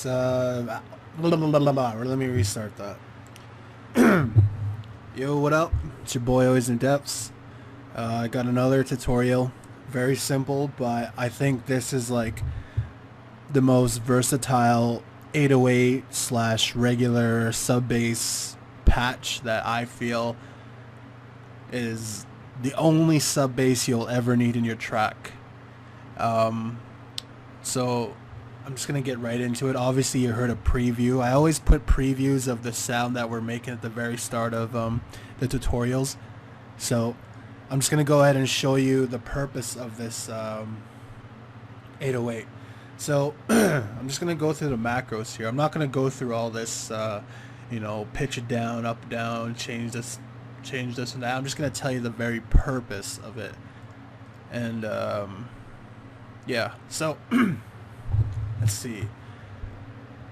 Let me restart that. Yo, what up? It's your boy Always in Depths. I got another tutorial. Very simple, but I think this is like the most versatile 808 / regular sub bass patch that I feel is the only sub bass you'll ever need in your track. So I'm just gonna get right into it. Obviously you heard a preview. I always put previews of the sound that we're making at the very start of the tutorials. So I'm just gonna go ahead and show you the purpose of this 808. So I'm just gonna go through the macros here. I'm not gonna go through all this, pitch it down, up, down, change this and that. I'm just gonna tell you the very purpose of it. And yeah, so let's see.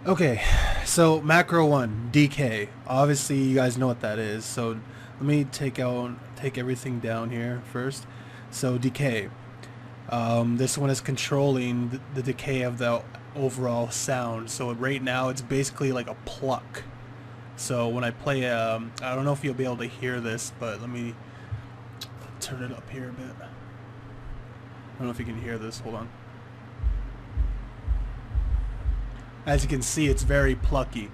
Okay, so macro 1, Decay. Obviously you guys know what that is, so let me take everything down here first. So Decay, this one is controlling the decay of the overall sound. So right now it's basically like a pluck. So when I play, I don't know if you'll be able to hear this, but let me turn it up here a bit. I don't know if you can hear this, hold on. As you can see, it's very plucky.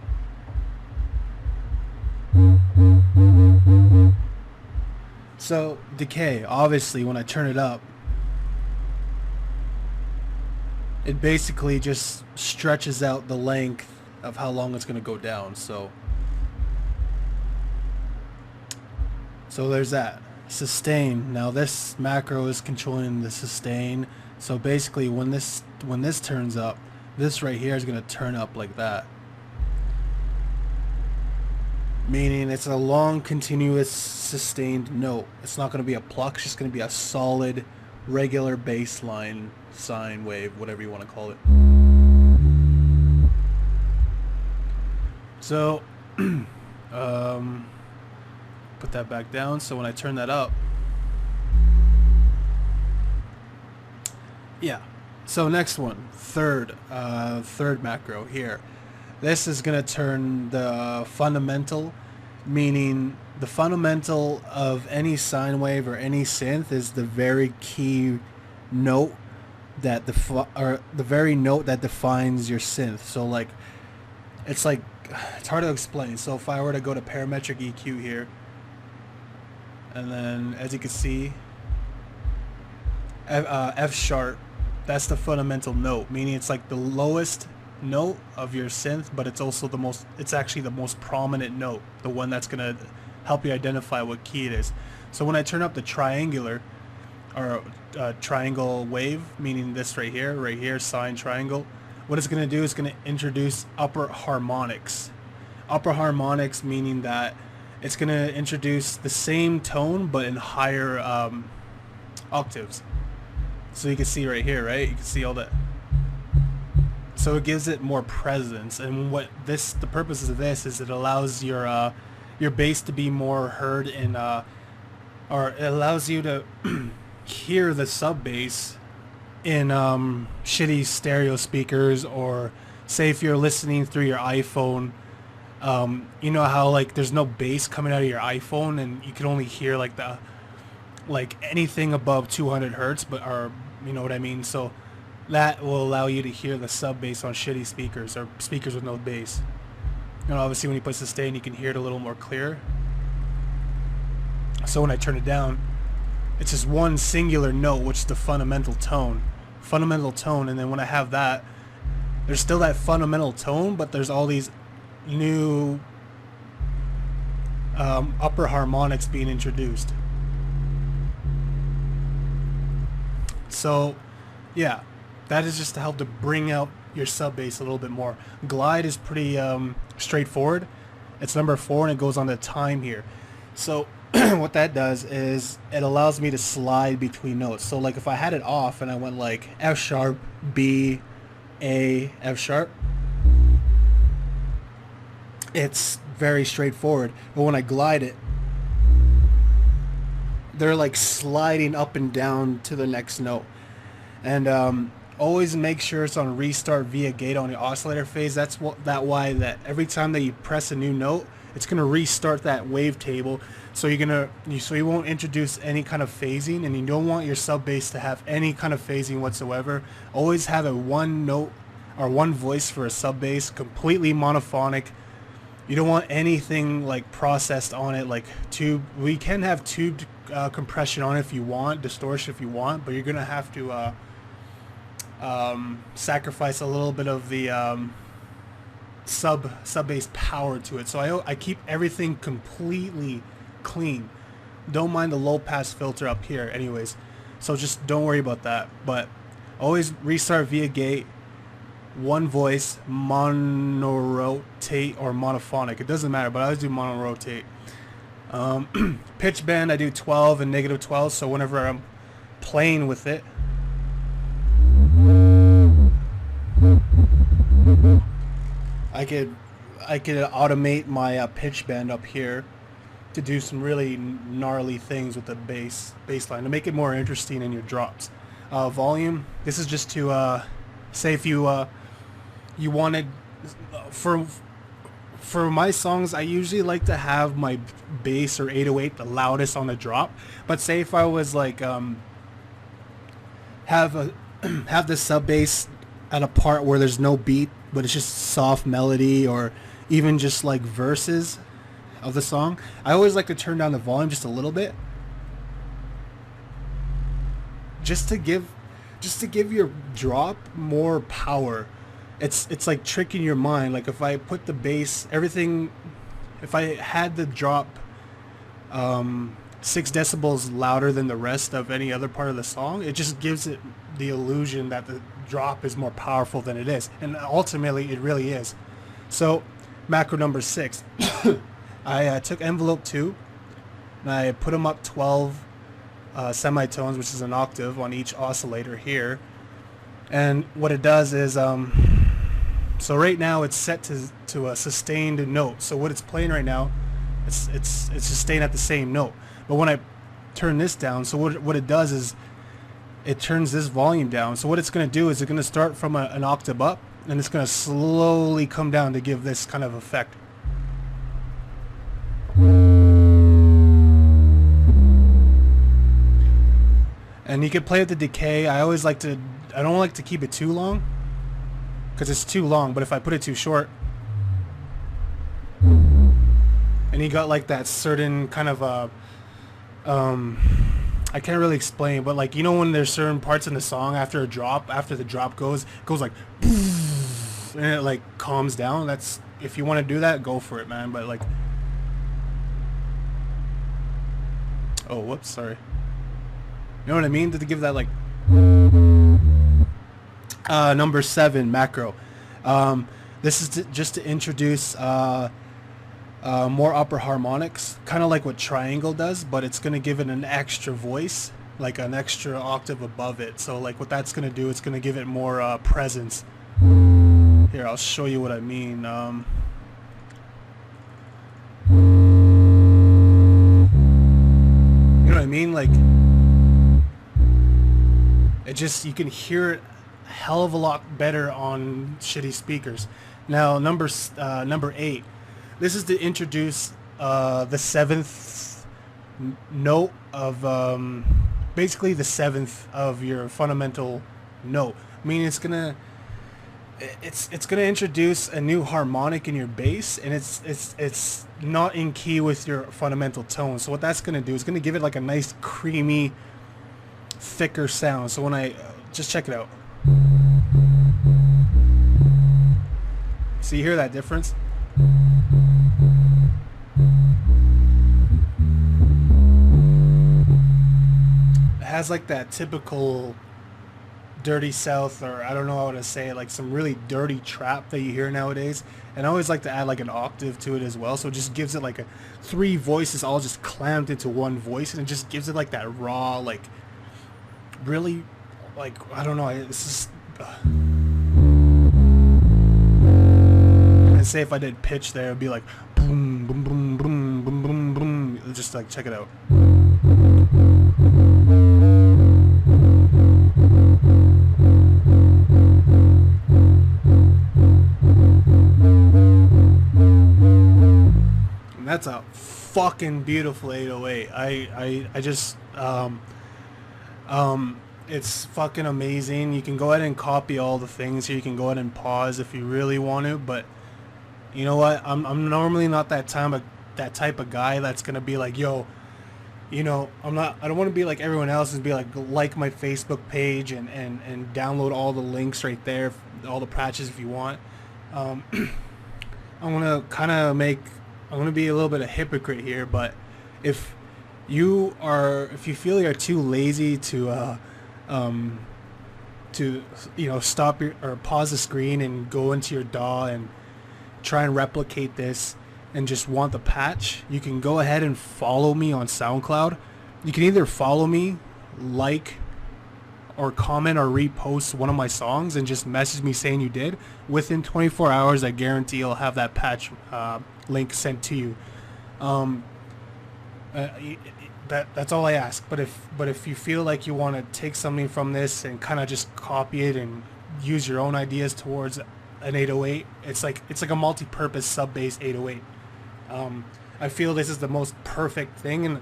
So Decay, obviously when I turn it up, it basically just stretches out the length of how long it's going to go down. So there's that. Sustain. Now this macro is controlling the sustain. So basically when this turns up, this right here is going to turn up like that. Meaning it's a long continuous sustained note. It's not going to be a pluck, it's just going to be a solid regular bass line, sine wave, whatever you want to call it. So put that back down. So when I turn that up, yeah. So next one, third macro here. This is gonna turn the fundamental, meaning the fundamental of any sine wave or any synth is the very key note that the very note that defines your synth. So like, it's hard to explain. So if I were to go to parametric EQ here, and then as you can see, F sharp, that's the fundamental note, meaning it's like the lowest note of your synth, but it's also it's actually the most prominent note, the one that's gonna help you identify what key it is. So when I turn up the triangular or triangle wave, meaning this right here, sine triangle, what it's gonna do is gonna introduce upper harmonics. Upper harmonics meaning that it's gonna introduce the same tone but in higher octaves. So you can see right here, right? You can see all that. So it gives it more presence, and the purpose of this is it allows your bass to be more heard in, or it allows you to hear the sub bass in shitty stereo speakers, or say if you're listening through your iPhone, you know how like there's no bass coming out of your iPhone, and you can only hear like anything above 200 hertz, or you know what I mean. So that will allow you to hear the sub bass on shitty speakers or speakers with no bass. And obviously when you put sustain, you can hear it a little more clear. So when I turn it down, it's just one singular note, which is the fundamental tone. And then when I have that, there's still that fundamental tone, but there's all these new upper harmonics being introduced. So yeah, that is just to help to bring out your sub bass a little bit more. Glide is pretty straightforward. It's number 4 and it goes on to time here. So what that does is it allows me to slide between notes. So like if I had it off and I went like F sharp, B, A, F sharp, it's very straightforward. But when I glide it, they're like sliding up and down to the next note. And always make sure it's on restart via gate on the oscillator phase. That's why that every time that you press a new note, it's gonna restart that wavetable. So you won't introduce any kind of phasing, and you don't want your sub bass to have any kind of phasing whatsoever. Always have a one note or one voice for a sub bass, completely monophonic. You don't want anything like processed on it, like tube. We can have tubed compression on it if you want, distortion if you want, but you're gonna have to sacrifice a little bit of the sub bass power to it. So I keep everything completely clean. Don't mind the low pass filter up here anyways, so just don't worry about that. But always restart via gate, one voice, mono-rotate or monophonic, it doesn't matter, but I always do mono-rotate. Pitch bend I do 12 and -12, so whenever I'm playing with it, I could automate my pitch bend up here to do some really gnarly things with the bass line to make it more interesting in your drops. Volume, this is just to say if you wanted, for my songs I usually like to have my bass or 808 the loudest on the drop, but say if I was like have the sub bass at a part where there's no beat but it's just soft melody, or even just like verses of the song, I always like to turn down the volume just a little bit, just to give your drop more power. It's like tricking your mind. Like if I put the bass, everything, if I had the drop 6 decibels louder than the rest of any other part of the song, it just gives it the illusion that the drop is more powerful than it is, and ultimately it really is. So macro number 6, I took envelope 2 and I put them up 12 semitones, which is an octave on each oscillator here, and what it does is so right now it's set to a sustained note. So what it's playing right now, it's sustained at the same note. But when I turn this down, so what it does is it turns this volume down. So what it's going to do is it's going to start from an octave up, and it's going to slowly come down to give this kind of effect. And you can play with the decay. I don't like to keep it too long, because it's too long, but if I put it too short, and you got like that certain kind of I can't really explain, but like, you know, when there's certain parts in the song after the drop goes like and it like calms down. That's, if you want to do that, go for it, man. But like, oh whoops, sorry, you know what I mean, to give that like number 7 macro. This is just to introduce more upper harmonics, kind of like what triangle does, but it's going to give it an extra voice, like an extra octave above it. So like what that's going to do, it's going to give it more presence. Here, I'll show you what I mean. You know what I mean? Like, it just, you can hear it a hell of a lot better on shitty speakers. Now number 8, this is to introduce the 7th note of basically the 7th of your fundamental note. I mean, it's gonna introduce a new harmonic in your bass, and it's not in key with your fundamental tone. So what that's gonna do is gonna give it like a nice creamy, thicker sound. So when I just check it out, so you hear that difference? It has like that typical dirty south, or I don't know how to say it, like some really dirty trap that you hear nowadays. And I always like to add like an octave to it as well, so it just gives it like 3 voices all just clammed into one voice, and it just gives it like that raw, like really, like, I don't know, it's just I'd say if I did pitch there, it'd be like boom boom boom boom boom boom boom. Just like, check it out. fucking beautiful 808. I just it's fucking amazing. You can go ahead and copy all the things here. You can go ahead and pause if you really want to, but you know what? I'm normally not that type of guy that's gonna be like, yo, you know, I don't want to be like everyone else and be like my Facebook page and download all the links right there, all the patches if you want. I'm gonna be a little bit of a hypocrite here, but if you feel you're too lazy to you know, stop or pause the screen and go into your DAW and try and replicate this and just want the patch, you can go ahead and follow me on SoundCloud. You can either follow me, like, or comment or repost one of my songs and just message me saying you did. Within 24 hours, I guarantee I'll have that patch link sent to you. That's all I ask. But if you feel like you want to take something from this and kind of just copy it and use your own ideas towards an 808, it's like a multi-purpose sub-bass 808. I feel this is the most perfect thing, and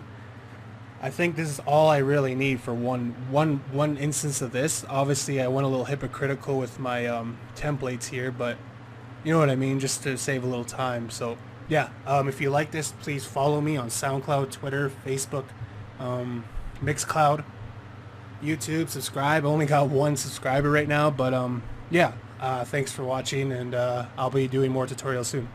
I think this is all I really need for one instance of this. Obviously, I went a little hypocritical with my templates here, but you know what I mean, just to save a little time. So yeah, if you like this, please follow me on SoundCloud, Twitter, Facebook, Mixcloud, YouTube. Subscribe. I only got 1 subscriber right now, but yeah. Thanks for watching, and I'll be doing more tutorials soon.